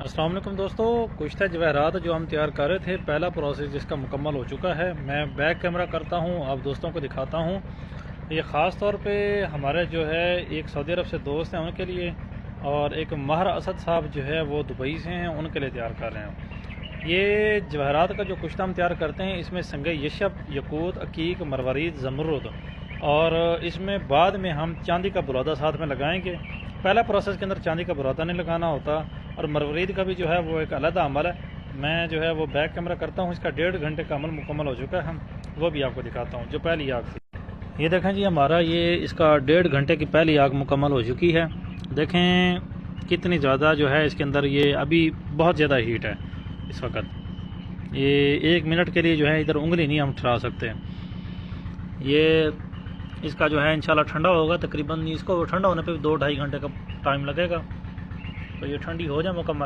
अस्सलाम वालेकुम दोस्तों, कुश्ता जवाहरात जो हम तैयार कर रहे थे, पहला प्रोसेस जिसका मुकम्मल हो चुका है। मैं बैक कैमरा करता हूं, आप दोस्तों को दिखाता हूं। ये ख़ास तौर पे हमारे जो है एक सऊदी अरब से दोस्त हैं उनके लिए, और एक महर असद साहब जो है वो दुबई से हैं, उनके लिए तैयार कर रहे हैं। ये जवाहरात का जो कुश्ता हम तैयार करते हैं, इसमें संगे यशब, यकूत, अकीक, मरवरीद, ज़मरुद, और इसमें बाद में हम चांदी का बुरादा साथ में लगाएंगे। पहला प्रोसेस के अंदर चांदी का बुरादा नहीं लगाना होता, और मरवरीद का भी जो है वो एक अलग अमल है। मैं जो है वो बैक कैमरा करता हूँ, इसका 1.5 घंटे का अमल मुकम्मल हो चुका है, वो भी आपको दिखाता हूँ। जो पहली आग थी, ये देखें जी, हमारा ये इसका 1.5 घंटे की पहली आग मुकम्मल हो चुकी है। देखें कितनी ज़्यादा जो है इसके अंदर, ये अभी बहुत ज़्यादा हीट है इस वक्त। ये 1 मिनट के लिए जो है इधर उंगली नहीं हम ठहरा सकते। ये इसका जो है इंशाल्लाह ठंडा होगा, तकरीबन इसको ठंडा होने पे भी 2-2.5 घंटे का टाइम लगेगा। तो ये ठंडी हो जाए मुकम्मल।